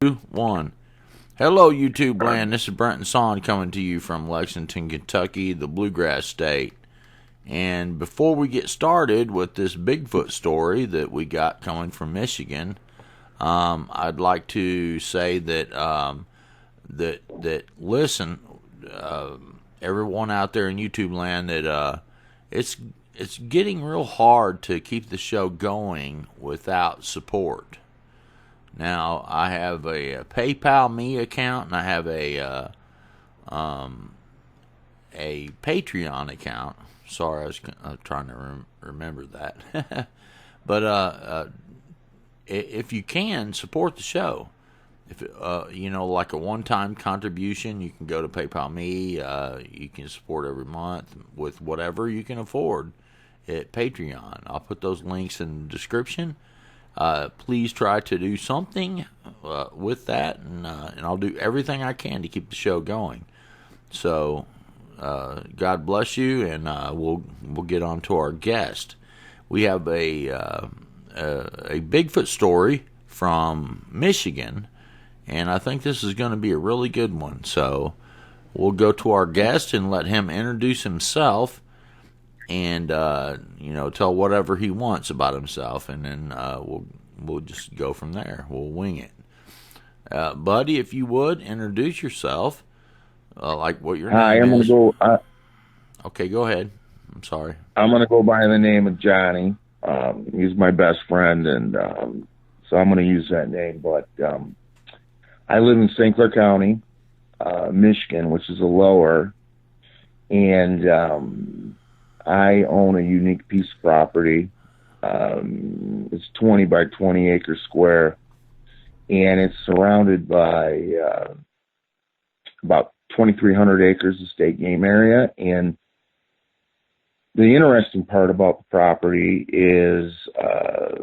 One. Hello, YouTube land. This is Brent and Son coming to you from Lexington, Kentucky, the Bluegrass State. And before we get started with this Bigfoot story that we got coming from Michigan, I'd like to say that listen, everyone out there in YouTube land, that it's getting real hard to keep the show going without support. Now, I have a PayPal Me account, and I have a Patreon account. Sorry, I was trying to remember that. But if you can support the show, if like a one-time contribution, you can go to PayPal Me. You can support every month with whatever you can afford at Patreon. I'll put those links in the description. Please try to do something with that, and I'll do everything I can to keep the show going. So, God bless you, and we'll get on to our guest. We have a Bigfoot story from Michigan, and I think this is going to be a really good one. So, we'll go to our guest and let him introduce himself and tell whatever he wants about himself, and then we'll just go from there. We'll wing it. Buddy, if you would introduce yourself, like what your Hi, name I'm gonna is. go. Okay, go ahead. I'm sorry. I'm gonna go by the name of Johnny. He's my best friend, and so I'm gonna use that name. But I live in St. Clair County, Michigan, which is a lower, and I own a unique piece of property. It's 20 by 20 acres square, and it's surrounded by about 2,300 acres of state game area. And the interesting part about the property is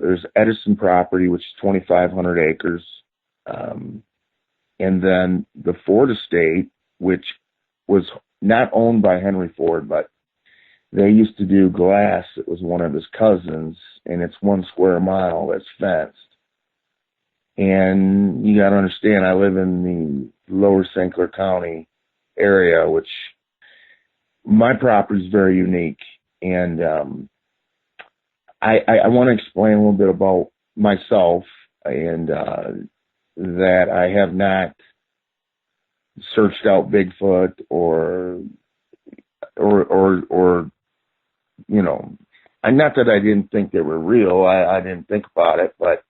there's Edison property, which is 2,500 acres, and then the Ford estate, which was not owned by Henry Ford, but they used to do glass. It was one of his cousins, and it's 1 square mile that's fenced. And you got to understand, I live in the lower St. Clair County area, which my property is very unique. And I want to explain a little bit about myself, and that I have not searched out Bigfoot or not that I didn't think they were real. I didn't think about it, but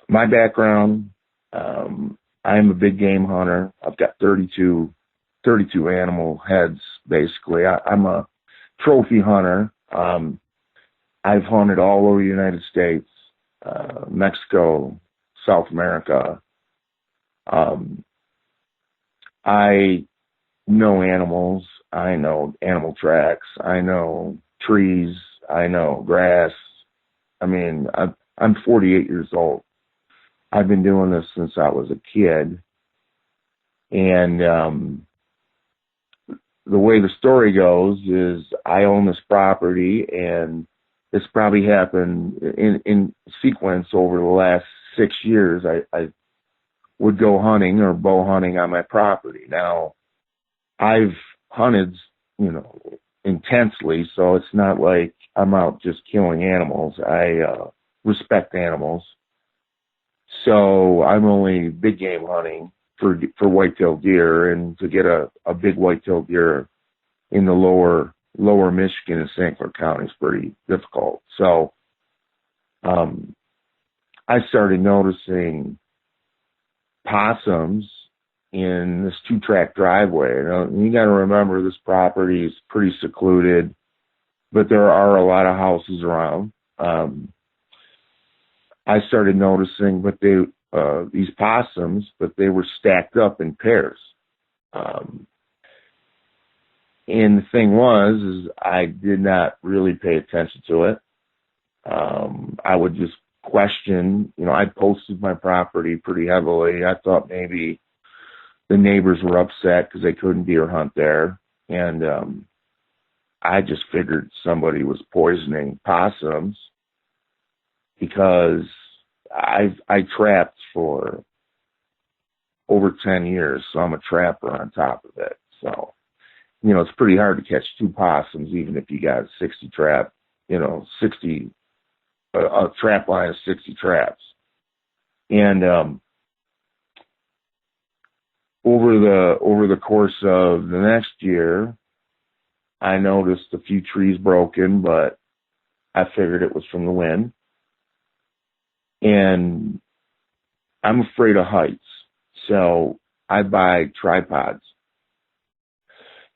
my background, I'm a big game hunter. I've got 32 animal heads, basically. I'm a trophy hunter. I've hunted all over the United States, Mexico, South America. I know animals. I know animal tracks. I know trees. I know grass. I mean, I'm 48 years old. I've been doing this since I was a kid. And the way the story goes is I own this property, and this probably happened in sequence over the last 6 years. I would go hunting or bow hunting on my property. Now, I've hunted, intensely, so it's not like I'm out just killing animals. I respect animals. So I'm only big game hunting for white-tailed deer, and to get a big white-tailed deer in the lower Michigan and St. Clair County is pretty difficult. So I started noticing possums in this 2-track driveway. Now, you got to remember, this property is pretty secluded, but there are a lot of houses around. I started noticing, these possums, but they were stacked up in pairs. And the thing is I did not really pay attention to it. I would just question, I posted my property pretty heavily. I thought maybe the neighbors were upset because they couldn't deer hunt there. And I just figured somebody was poisoning possums, because I trapped for over 10 years, so I'm a trapper on top of it. So, it's pretty hard to catch 2 possums, even if you got 60 trap, 60, a trap line of 60 traps. And, over the course of the next year, I noticed a few trees broken, but I figured it was from the wind. And I'm afraid of heights, so I buy tripods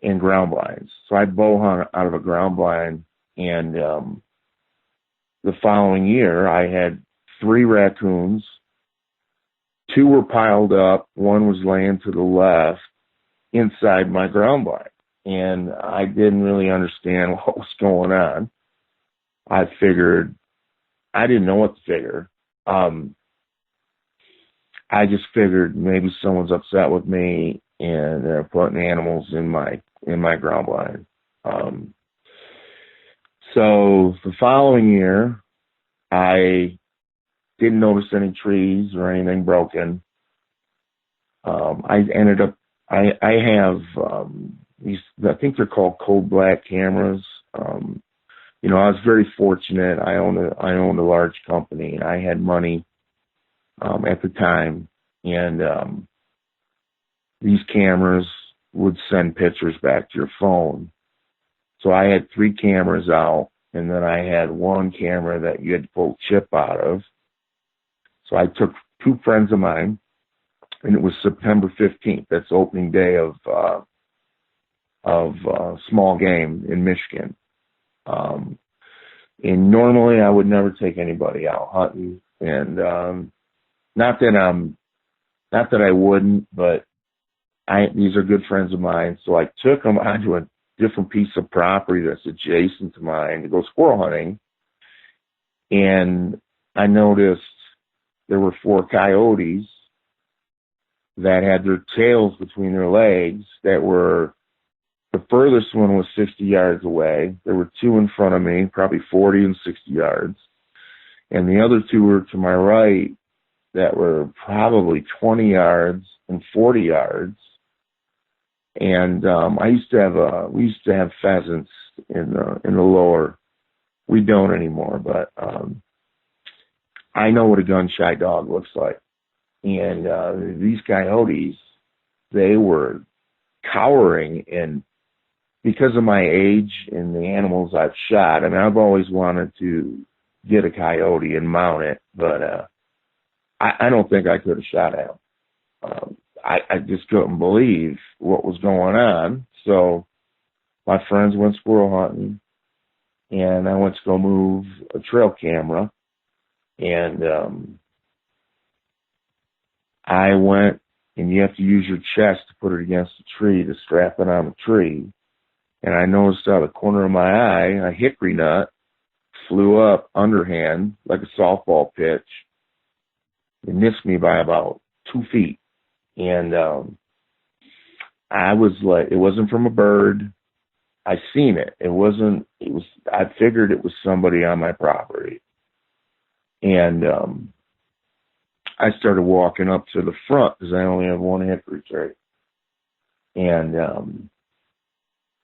and ground blinds. So I bow hunt out of a ground blind, and the following year I had 3 raccoons. 2 were piled up. 1 was laying to the left inside my ground blind. And I didn't really understand what was going on. I didn't know what to figure. I just figured maybe someone's upset with me and they're putting animals in my ground blind. So the following year, I didn't notice any trees or anything broken. I ended up, I have these, I think they're called cold black cameras. I was very fortunate. I owned a large company. I had money at the time, and these cameras would send pictures back to your phone. So I had 3 cameras out, and then I had 1 camera that you had to pull chip out of. So I took 2 friends of mine, and it was September 15th. That's opening day of small game in Michigan. And normally I would never take anybody out hunting, and not that I wouldn't, but these are good friends of mine. So I took them onto a different piece of property that's adjacent to mine to go squirrel hunting, and I noticed there were 4 coyotes that had their tails between their legs. The furthest one was 60 yards away. There were 2 in front of me, probably 40 and 60 yards. And the other 2 were to my right that were probably 20 yards and 40 yards. And we used to have pheasants in the lower. We don't anymore, but I know what a gun-shy dog looks like. And these coyotes, they were cowering, and because of my age and the animals I've shot, I mean, I've always wanted to get a coyote and mount it, but I don't think I could have shot at him. I just couldn't believe what was going on. So my friends went squirrel hunting, and I went to go move a trail camera, and I went, and you have to use your chest to put it against the tree to strap it on the tree. And I noticed out of the corner of my eye, a hickory nut flew up underhand like a softball pitch. It missed me by about 2 feet. And I was like, it wasn't from a bird. I seen it. I figured it was somebody on my property. And I started walking up to the front because I only have 1 hickory tree. And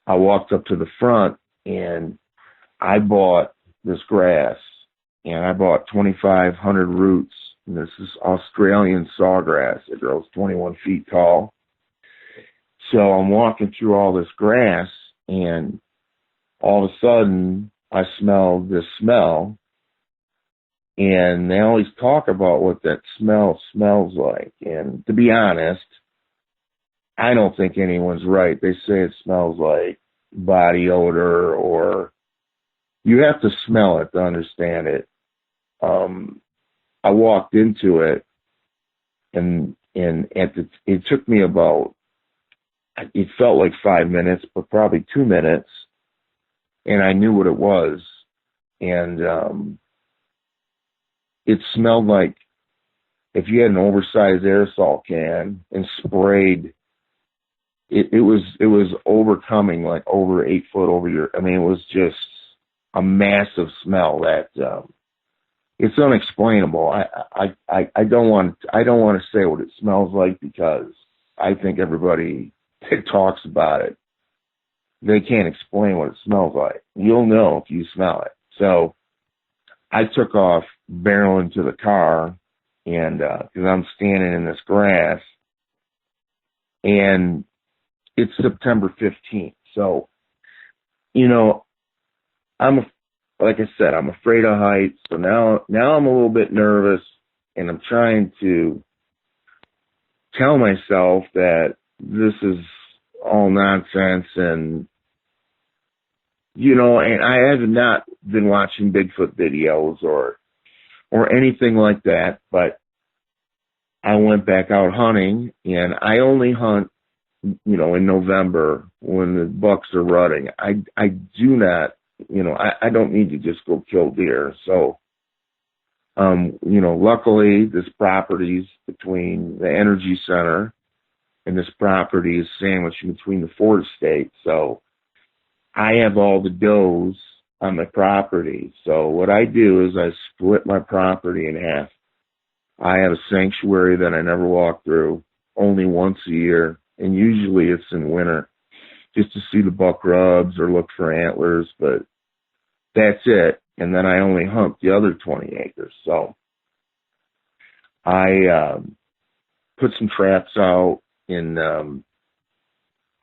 I walked up to the front, and I bought this grass, and I bought 2,500 roots. And this is Australian sawgrass. It grows 21 feet tall. So I'm walking through all this grass, and all of a sudden I smelled this smell. And they always talk about what that smell smells like. And to be honest, I don't think anyone's right. They say it smells like body odor, or you have to smell it to understand it. I walked into it, and it took me about, it felt like 5 minutes, but probably 2 minutes, and I knew what it was. And it smelled like if you had an oversized aerosol can and sprayed. It was overcoming, like over 8 foot over your. I mean, it was just a massive smell that it's unexplainable. I don't want to say what it smells like, because I think everybody that talks about it, they can't explain what it smells like. You'll know if you smell it. So I took off barreling to the car, and because I'm standing in this grass, and it's September 15th. So, you know, like I said, I'm afraid of heights. So now I'm a little bit nervous, and I'm trying to tell myself that this is all nonsense. And, you know, and I have not been watching Bigfoot videos or anything like that, but I went back out hunting, and I only hunt, you know, in November when the bucks are rutting. I do not, you know, I don't need to just go kill deer. So, you know, luckily this property's between the energy center, and this property is sandwiched between the Ford estate. So I have all the does on my property. So what I do is I split my property in half. I have a sanctuary that I never walk through, only once a year, and usually it's in winter, just to see the buck rubs or look for antlers, but that's it. And then I only hunt the other 20 acres. So I put some traps out, and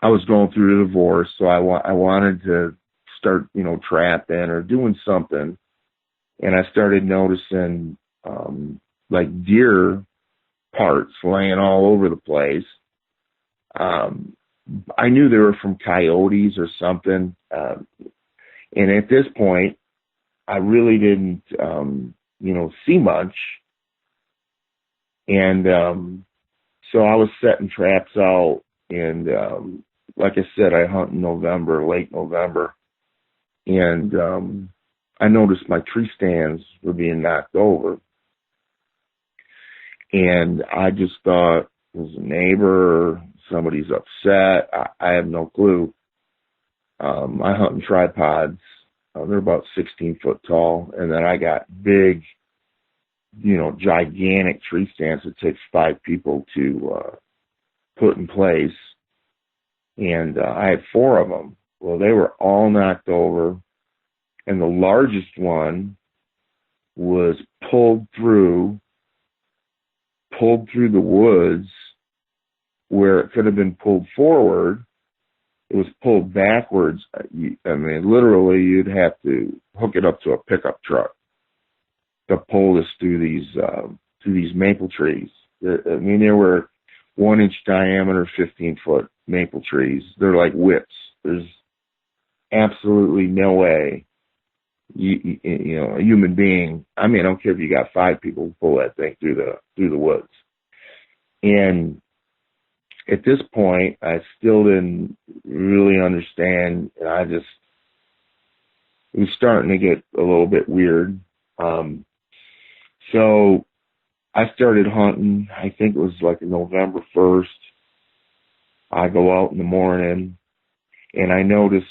I was going through a divorce, so I wanted to start, you know, trapping or doing something. And I started noticing like deer parts laying all over the place. I knew they were from coyotes or something. And at this point, I really didn't, you know, see much. And so I was setting traps out, and like I said, I hunt in November, late November. And I noticed my tree stands were being knocked over. And I just thought it was a neighbor, somebody's upset. I have no clue. I hunt in tripods. They're about 16 foot tall. And then I got big, you know, gigantic tree stands that takes 5 people to put in place. And I had 4 of them. Well, they were all knocked over. And the largest one was pulled through the woods where it could have been pulled forward. It was pulled backwards. I mean, literally, you'd have to hook it up to a pickup truck to pull this through these maple trees. I mean, there were 1-inch diameter, 15-foot maple trees. They're like whips. There's absolutely no way you know, a human being. I mean, I don't care if you got 5 people who pull that thing through the woods. And at this point, I still didn't really understand. And it was starting to get a little bit weird. So I started hunting. I think it was like November 1st. I go out in the morning, and I noticed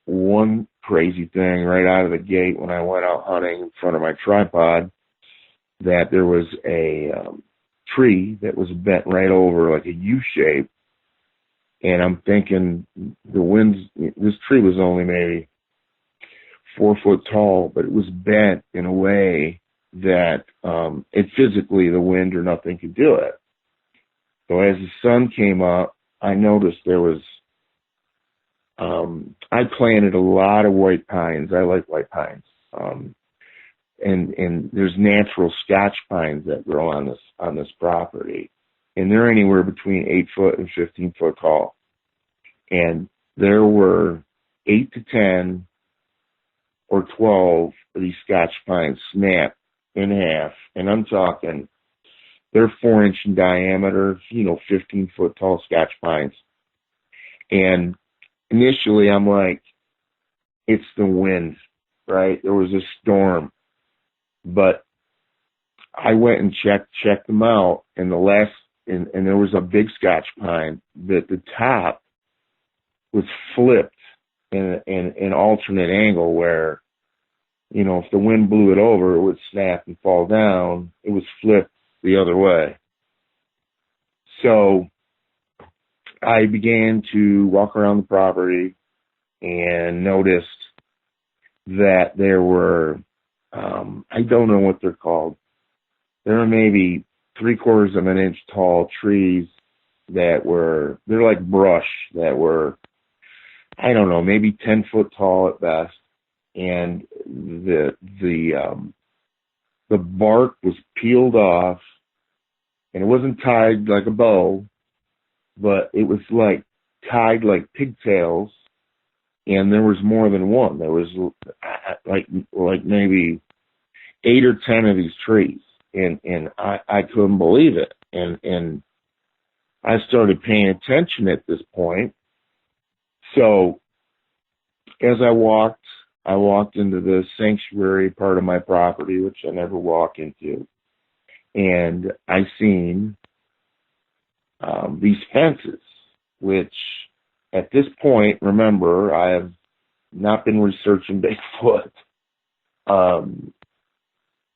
one crazy thing right out of the gate when I went out hunting in front of my tripod, that there was a tree that was bent right over like a U shape. And I'm thinking this tree was only maybe 4 foot tall, but it was bent in a way that it physically, the wind or nothing could do it. So as the sun came up, I noticed there was, I planted a lot of white pines. I like white pines. And there's natural Scotch pines that grow on this property. And they're anywhere between 8 foot and 15 foot tall. And there were 8 to 10 or 12 of these Scotch pines snapped in half. And I'm talking, they're 4-inch in diameter, you know, 15 foot tall Scotch pines. And initially I'm like, it's the wind, right? There was a storm. But I went and checked them out, and and there was a big Scotch pine that the top was flipped in an alternate angle where if the wind blew it over, it would snap and fall down. It was flipped the other way. So I began to walk around the property and noticed that there were, I don't know what they're called. There were maybe 3/4 of an inch tall trees they're like brush that were, I don't know, maybe 10 foot tall at best. And the bark was peeled off, and it wasn't tied like a bow, but it was like tied like pigtails, and there was more than one. There was like maybe 8 or 10 of these trees, and I couldn't believe it. And I started paying attention at this point. So as I walked into the sanctuary part of my property, which I never walk into, and I seen these fences, which at this point, remember, I have not been researching Bigfoot.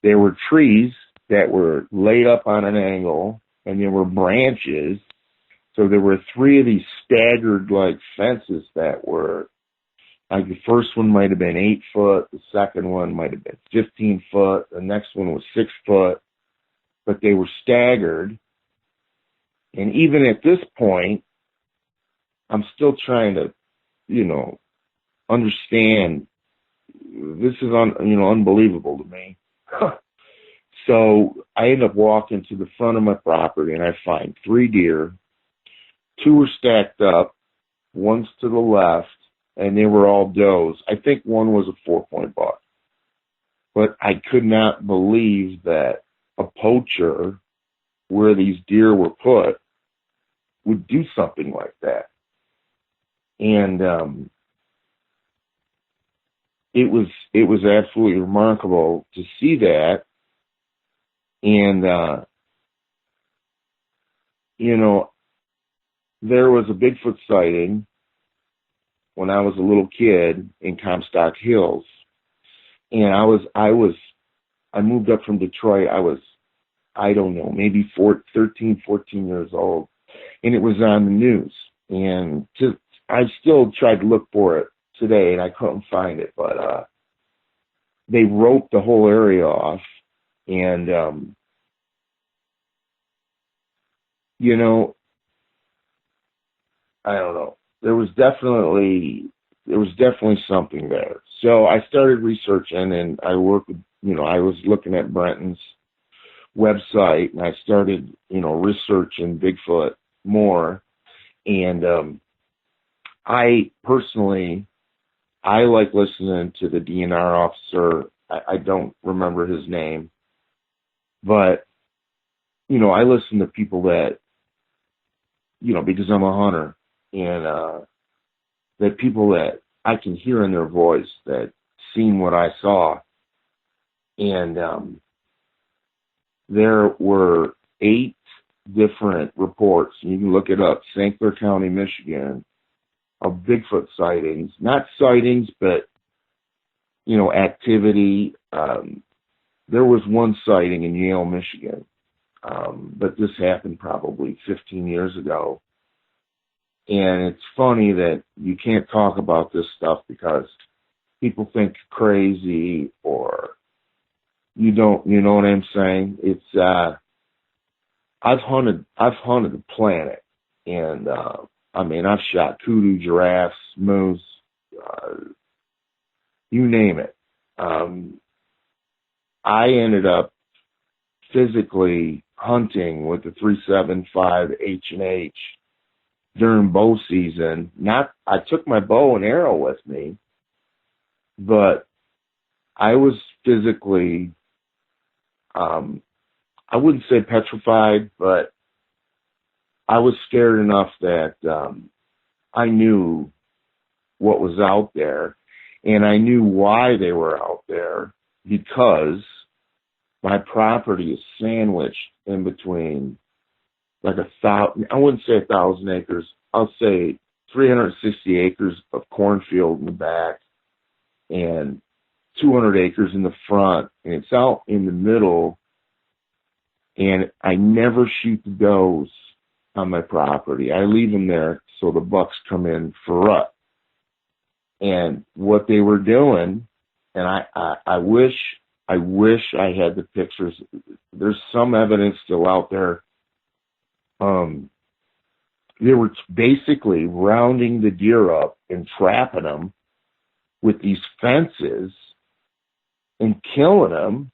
There were trees that were laid up on an angle, and there were branches. So there were 3 of these staggered like fences that were, like, the first one might have been 8 foot, the second one might have been 15 foot, the next one was 6 foot, but they were staggered. And even at this point, I'm still trying to, understand. This is unbelievable to me. So I end up walking to the front of my property, and I find 3 deer. 2 were stacked up, one's to the left, and they were all does. I think one was a 4-point buck. But I could not believe that a poacher, where these deer were put, would do something like that. And it was absolutely remarkable to see that. And there was a Bigfoot sighting when I was a little kid in Comstock Hills, and I moved up from Detroit. I don't know, maybe 13, 14 years old, and it was on the news. And I still tried to look for it today, and I couldn't find it, but they roped the whole area off, and I don't know. There was definitely something there. So I started researching, and I worked with, I was looking at Brenton's website, and I started, researching Bigfoot more. And I personally, I like listening to the DNR officer. I don't remember his name, but, I listen to people that, because I'm a hunter, and that people that I can hear in their voice that seen what I saw. And there were 8 different reports, and you can look it up, St. Clair County, Michigan, of Bigfoot sightings. Not sightings, but, activity. There was one sighting in Yale, Michigan, but this happened probably 15 years ago. And it's funny that you can't talk about this stuff because people think crazy, or you know what I'm saying? It's, I've hunted the planet, and, I've shot kudu, giraffes, moose, you name it. I ended up physically hunting with the 375 H&H during bow season. I took my bow and arrow with me, but I was physically, I wouldn't say petrified, but I was scared enough that I knew what was out there, and I knew why they were out there, because my property is sandwiched in between like I wouldn't say 1,000 acres. I'll say 360 acres of cornfield in the back, and 200 acres in the front, and it's out in the middle, and I never shoot the does on my property. I leave them there so the bucks come in for rut. And what they were doing, and I wish I had the pictures. There's some evidence still out there. They were basically rounding the deer up and trapping them with these fences and killing them.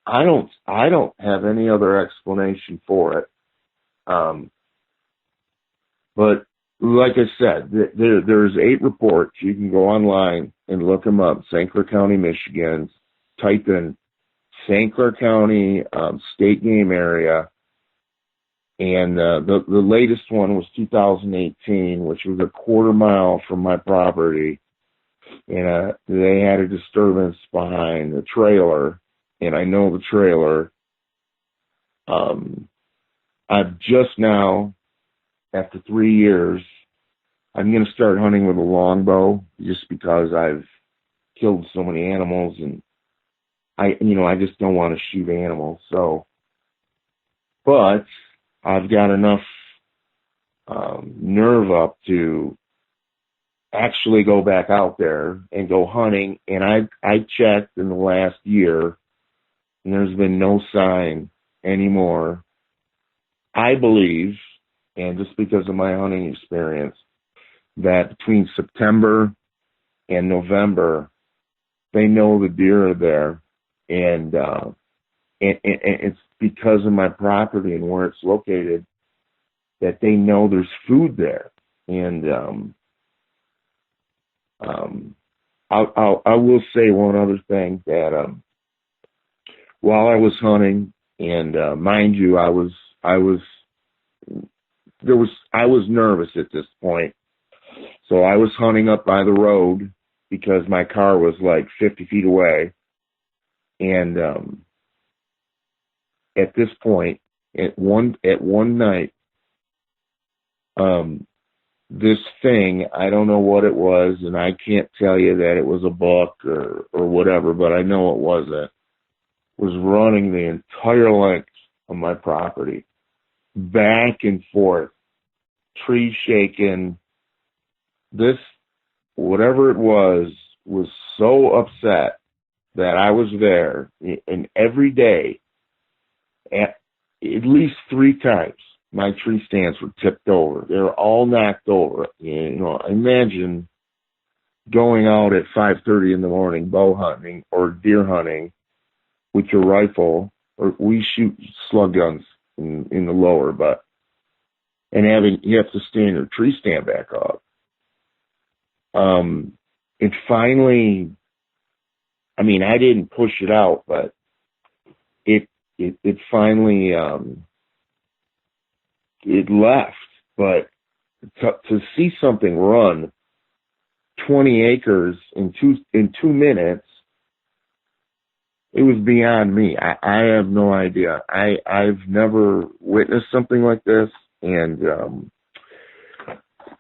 I don't have any other explanation for it. But like I said, there's 8 reports. You can go online and look them up. St. Clair County, Michigan. Type in St. Clair County state game area. And the latest one was 2018, which was a quarter mile from my property. And they had a disturbance behind the trailer. And I know the trailer. I've just now, after 3 years, I'm going to start hunting with a longbow just because I've killed so many animals, and I just don't want to shoot animals. So, but I've got enough nerve up to actually go back out there and go hunting. And I checked in the last year, and there's been no sign anymore. I believe, and just because of my hunting experience, that between September and November, they know the deer are there, and it's because of my property and where it's located that they know there's food there. And I will say one other thing, that while I was hunting, and mind you, I was nervous at this point. So I was hunting up by the road because my car was like 50 feet away. And at this point, at one night, this thing, I don't know what it was, and I can't tell you that it was a buck or whatever, but I know it wasn't, was running the entire length of my property, back and forth, tree shaking. This, whatever it was so upset that I was there, and every day, at least 3 times, my tree stands were tipped over. They were all knocked over. Imagine going out at 5:30 in the morning bow hunting or deer hunting with your rifle, or we shoot slug guns in the lower, and you have to stand your tree stand back up. It finally, I mean, I didn't push it out, but it finally, it left. But to see something run 20 acres in two minutes, it was beyond me. I have no idea. I've never witnessed something like this, and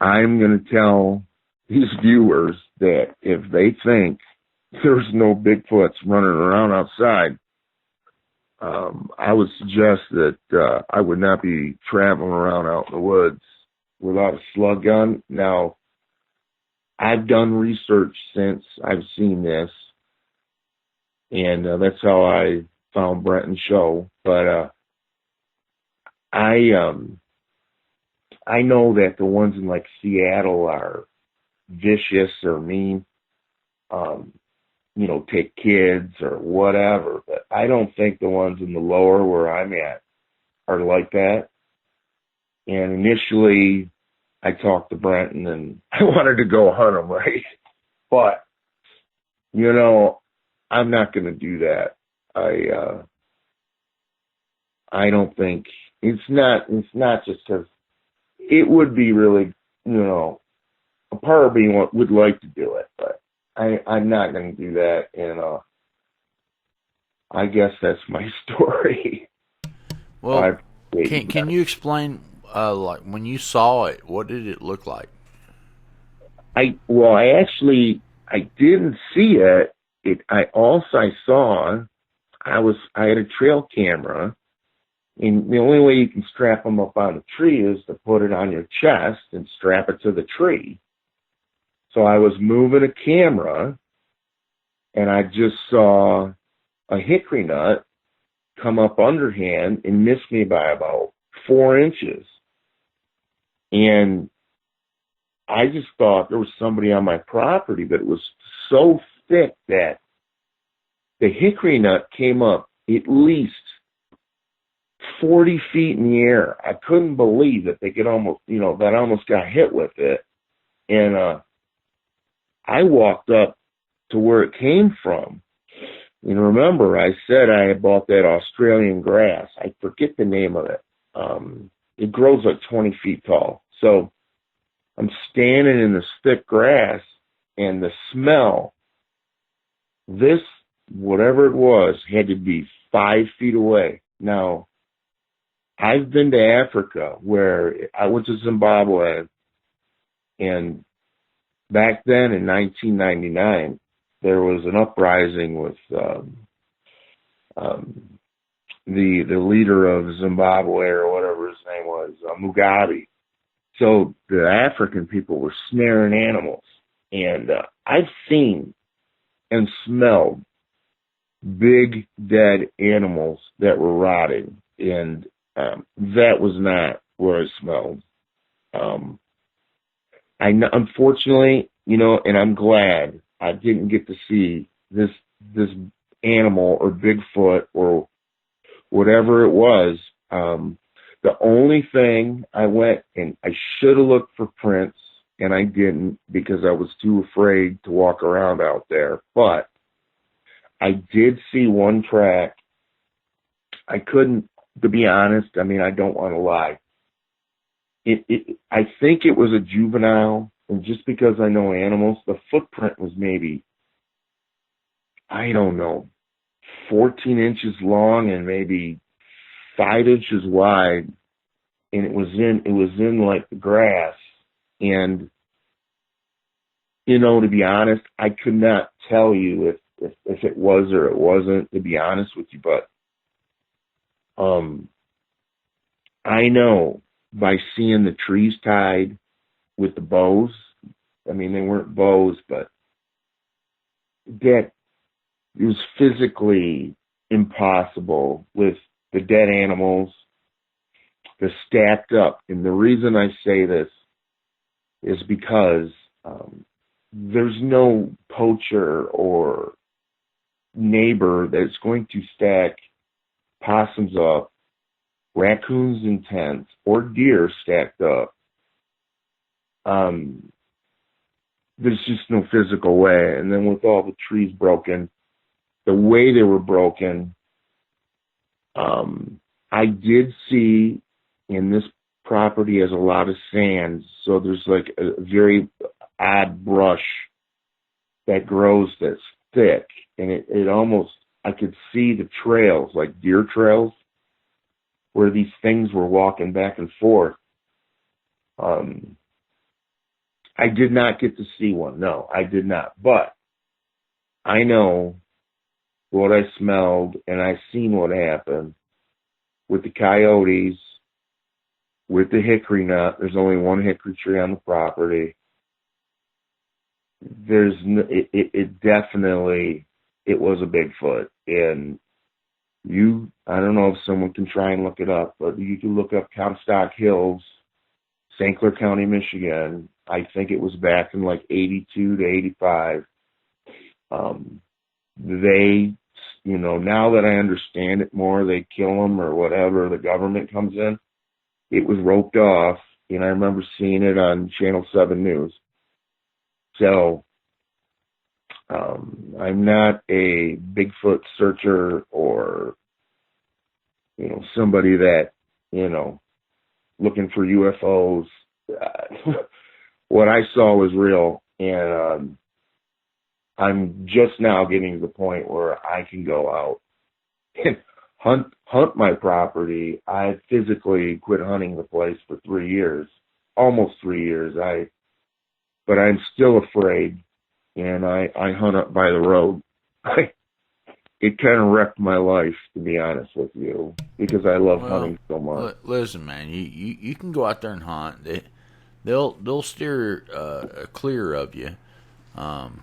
I'm going to tell these viewers that if they think there's no Bigfoots running around outside, I would suggest that I would not be traveling around out in the woods without a slug gun. Now, I've done research since I've seen this, and that's how I found Brenton's show. But I know that the ones in like Seattle are vicious or mean, take kids or whatever. But I don't think the ones in the lower where I'm at are like that. And initially, I talked to Brenton, and I wanted to go hunt them, right? But, I'm not going to do that. I don't think it's not just because it would be really, a part of me would like to do it, but I'm not going to do that. And I guess that's my story. Well, can you explain, like when you saw it, what did it look like? I didn't see it I saw, I had a trail camera, and the only way you can strap them up on a tree is to put it on your chest and strap it to the tree. So I was moving a camera, and I just saw a hickory nut come up underhand and miss me by about 4 inches. And I just thought there was somebody on my property, but it was so thick that the hickory nut came up at least 40 feet in the air. I couldn't believe that they could almost, that I almost got hit with it. And I walked up to where it came from. And remember, I said I had bought that Australian grass. I forget the name of it. It grows like 20 feet tall. So I'm standing in this thick grass, and the smell, this, whatever it was, had to be 5 feet away. Now, I've been to Africa, where I went to Zimbabwe, and back then in 1999, there was an uprising with the leader of Zimbabwe, or whatever his name was, Mugabe. So the African people were snaring animals, and I've seen and smelled big dead animals that were rotting, and that was not what I smelled. Unfortunately, and I'm glad I didn't get to see this animal or Bigfoot or whatever it was. The only thing I went, and I should have looked for prints, and I didn't because I was too afraid to walk around out there. But I did see one track. I couldn't, to be honest, I don't want to lie. I think it was a juvenile, and just because I know animals, the footprint was maybe, I don't know, 14 inches long and maybe 5 inches wide, and it was in like the grass. And to be honest, I could not tell you if it was or it wasn't, to be honest with you. But I know by seeing the trees tied with the bows, they weren't bows, but that it was physically impossible with the dead animals, the stacked up. And the reason I say this is because there's no poacher or neighbor that's going to stack possums up, raccoons in tents, or deer stacked up. There's just no physical way. And then with all the trees broken, the way they were broken, I did see, in this property has a lot of sand, so there's like a very odd brush that grows that's thick, and it almost, I could see the trails, like deer trails, where these things were walking back and forth. I did not get to see one. No, I did not. But I know what I smelled, and I seen what happened with the coyotes, with the hickory nut. There's only one hickory tree on the property. It definitely, it was a Bigfoot. And I don't know if someone can try and look it up, but you can look up Comstock Hills, St. Clair County, Michigan. I think it was back in like 82 to 85. They, now that I understand it more, they kill them or whatever, the government comes in. It was roped off, and I remember seeing it on Channel 7 News. So, I'm not a Bigfoot searcher or, somebody that, looking for UFOs. What I saw was real, and I'm just now getting to the point where I can go out and hunt my property. I physically quit hunting the place for 3 years, almost 3 years. But I'm still afraid, and I hunt up by the road. it kind of wrecked my life, to be honest with you, because I love Well, hunting so much. listen, man, you can go out there and hunt. They'll steer clear of you. Um,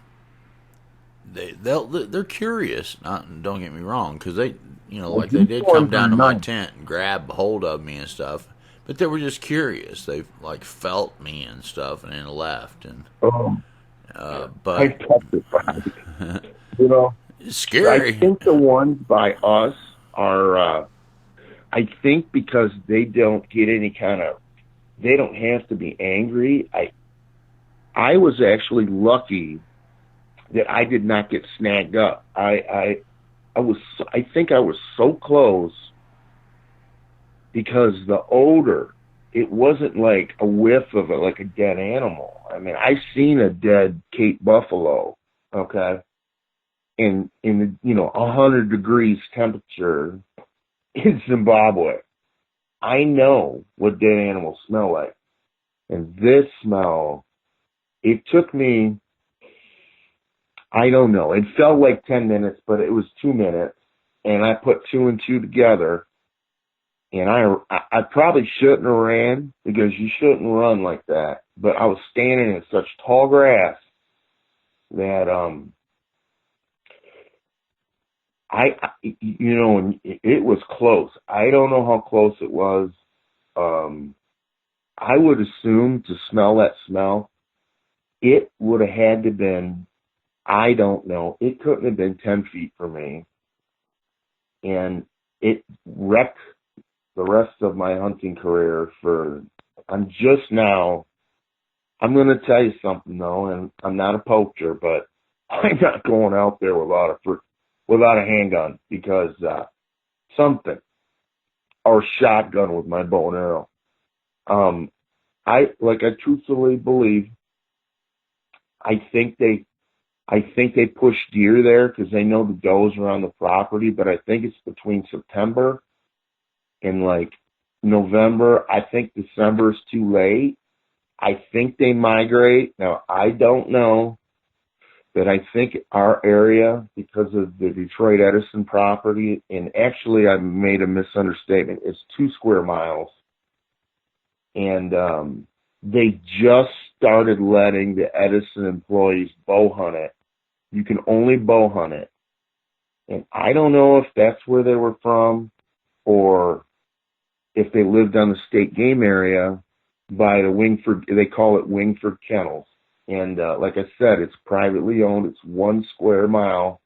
they're curious. Don't get me wrong, because Well, like they these did come ones are down to my nice. tent and grab hold of me and stuff. But they were just curious. They like felt me and stuff, and then left. And Oh, but I'm petrified. You know, it's I scary. think the ones by us are, I think because they don't get any kind of, they don't have to be angry. I was actually lucky that I did not get snagged up. I think I was so close because the odor, it wasn't like a whiff of like a dead animal. I mean, I seen a dead Cape buffalo, okay, in the 100 degrees temperature in Zimbabwe. I know what dead animals smell like, and this smell, it took me, I don't know, it felt like 10 minutes, but it was 2 minutes, and I put two and two together. And I probably shouldn't have ran, because you shouldn't run like that. But I was standing in such tall grass that and it was close. I don't know how close it was. I would assume, to smell that smell, it would have had to been, I don't know, it couldn't have been 10 feet from me, and it wrecked the rest of my hunting career. I'm going to tell you something though, and I'm not a poacher, but I'm not going out there without a handgun, because something, or shotgun with my bow and arrow. I truthfully believe, I think they push deer there because they know the does are on the property, but I think it's between September in like November. I think December is too late. I think they migrate. Now, I don't know, but I think our area, because of the Detroit Edison property, and actually I made a misunderstatement, it's 2 square miles. And they just started letting the Edison employees bow hunt it. You can only bow hunt it. And I don't know if that's where they were from, or if they lived on the state game area by the Wingford, they call it Wingford Kennels. And like I said, it's privately owned. It's 1 square mile,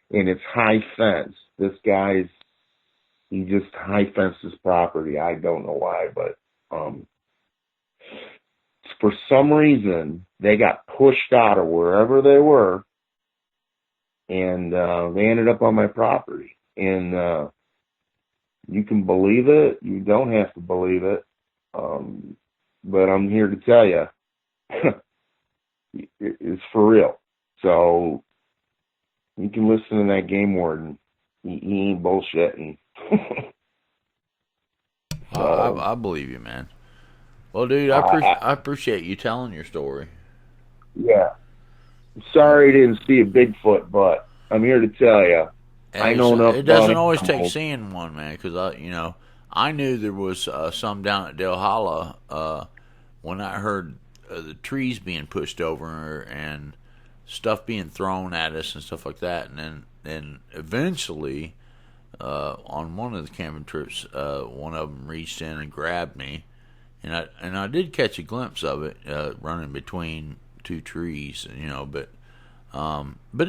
and it's high fence. This guy's, he just high fenced his property. I don't know why, but for some reason, they got pushed out of wherever they were, and they ended up on my property. And you can believe it. You don't have to believe it. But I'm here to tell you, it's for real. So you can listen to that game warden. He ain't bullshitting. I believe you, man. Well, dude, I appreciate you telling your story. Yeah. Sorry I didn't see a Bigfoot, but I'm here to tell you, I And know enough it about doesn't always take animals. seeing one, man, because I knew there was some down at Del Holla when I heard the trees being pushed over and stuff being thrown at us and stuff like that. And then eventually, on one of the camping trips, one of them reached in and grabbed me, and I did catch a glimpse of it running between 2 trees, but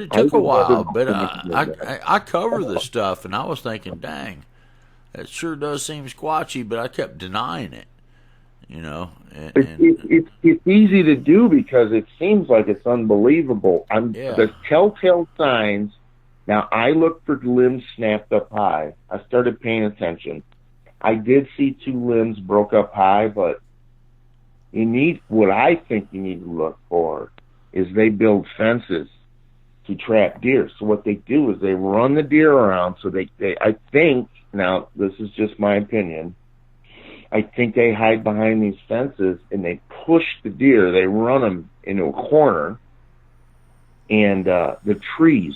it I took a would while. never But do anything like that. I cover this stuff, and I was thinking, dang, it sure does seem squatchy, but I kept denying it, and It's easy to do because it seems like it's unbelievable. yeah, The telltale signs. Now I looked for limbs snapped up high. I started paying attention. I did see 2 limbs broke up high, but what I think you need to look for is they build fences to trap deer. So what they do is they run the deer around. So I think, now this is just my opinion, I think they hide behind these fences and they push the deer. They run them into a corner, And the trees,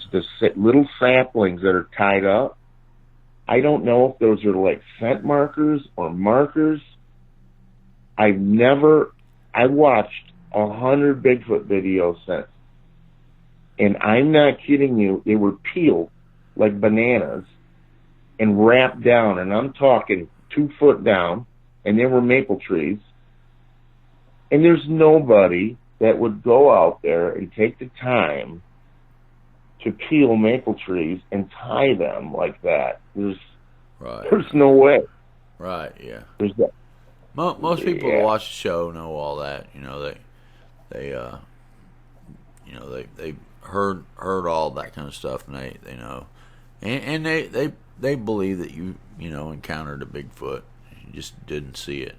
little saplings that are tied up, I don't know if those are like scent markers or markers. I watched 100 Bigfoot videos since. And I'm not kidding you, they were peeled like bananas and wrapped down, and I'm talking 2 foot down, and there were maple trees. And there's nobody that would go out there and take the time to peel maple trees and tie them like that. There's no way. Right, yeah. There's that. Most people that watch the show know all that. They heard all that kind of stuff, and they know, and they believe that you encountered a Bigfoot. You just didn't see it.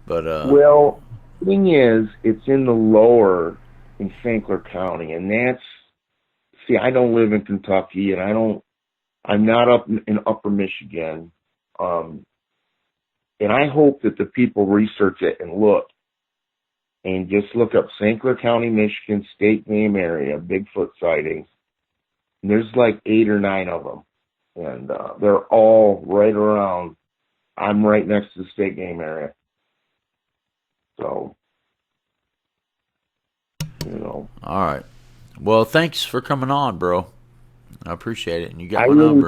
But well, the thing is, it's in the lower in St. Clair County, and I don't live in Kentucky, and I'm not up in Upper Michigan, and I hope that the people research it and look up St. Clair County, Michigan state game area Bigfoot sightings. And there's like 8 or 9 of them, and they're all right around. I'm right next to the state game area, so All right. Well, thanks for coming on, bro. I appreciate it, and you got I my really number.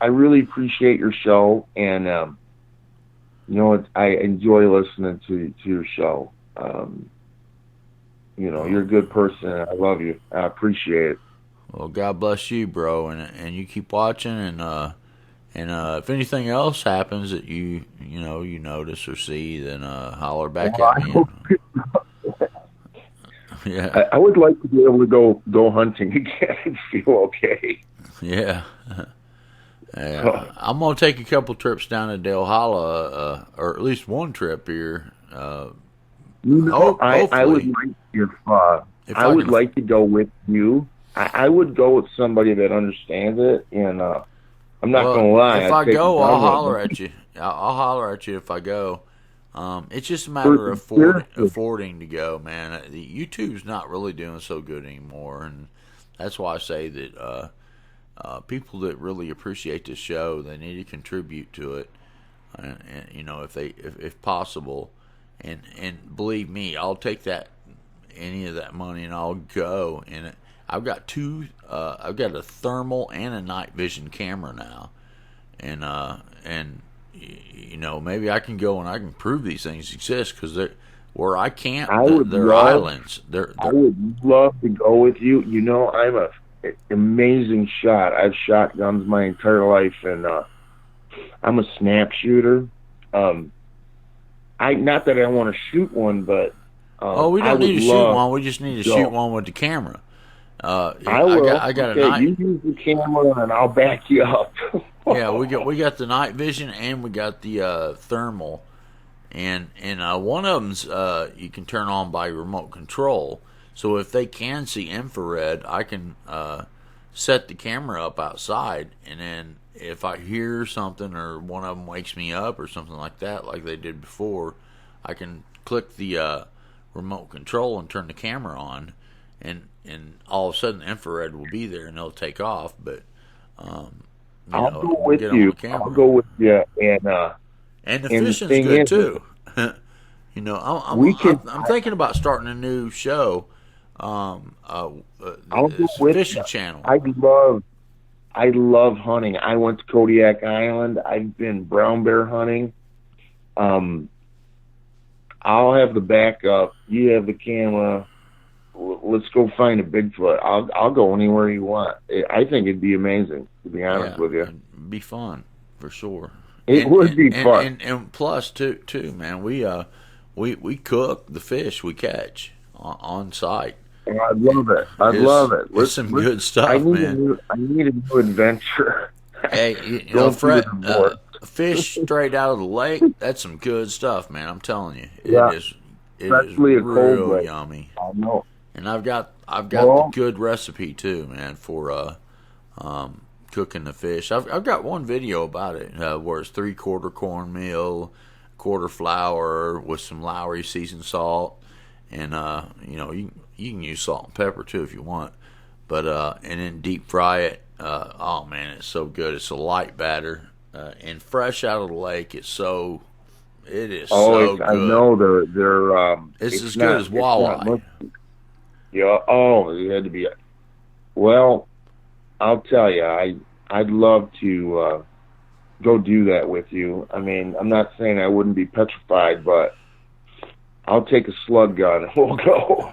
I really appreciate your show, and I enjoy listening to your show. You're a good person. I love you. I appreciate it. Well, God bless you, bro, and you keep watching, and if anything else happens that you notice or see, then holler back at me. Yeah, I would like to be able to go hunting again and feel okay. Yeah. I'm gonna take a couple trips down to Dale Hollow, or at least one trip here. I would like to go with you. I would go with somebody that understands it, and I'm not gonna lie. If I go, I'll holler at you. I'll holler at you if I go. It's just a matter of affording to go, man. YouTube's not really doing so good anymore, and that's why I say that people that really appreciate the show, they need to contribute to it, and if possible, and believe me, I'll take any of that money and I'll go. And I've got a thermal and a night vision camera now, and maybe I can go and I can prove these things exist, because where I can't, they're islands. I would love to go with you. I'm an amazing shot. I've shot guns my entire life, and I'm a snap shooter. Not that I want to shoot one, but we don't need to shoot one. We just need to shoot one with the camera. I got a night. You use the camera, and I'll back you up. Yeah, we got the night vision, and we got the thermal, and one of them's you can turn on by remote control. So if they can see infrared, I can set the camera up outside, and then if I hear something or one of them wakes me up or something like that, like they did before, I can click the remote control and turn the camera on, and all of a sudden infrared will be there and they'll take off. But I'll go with you. I'll go with you, and the fishing's good too. I'm thinking about starting a new show. I'll go with fishing channel. I love hunting. I went to Kodiak Island. I've been brown bear hunting. I'll have the backup. You have the camera. Let's go find a Bigfoot. I'll go anywhere you want. I think it'd be amazing, to be honest with you. It'd be fun for sure. It would be fun. And plus too, man. We cook the fish we catch on site. I love it. I love it. It's some good stuff, man. I need a new adventure. Hey, Fred, fish straight out of the lake, that's some good stuff, man. I'm telling you. It is real yummy. I know. And I've got the good recipe too, man, for cooking the fish. I've got one video about it where it's 3/4 cornmeal, quarter flour with some Lowry seasoned salt, and you can use salt and pepper too if you want, but and then deep fry it. Oh man, it's so good. It's a light batter, and fresh out of the lake. It is so good. I know they're It's as good as walleye. Yeah. Oh, it had to be. Well, I'll tell you, I'd love to go do that with you. I mean, I'm not saying I wouldn't be petrified, but I'll take a slug gun and we'll go.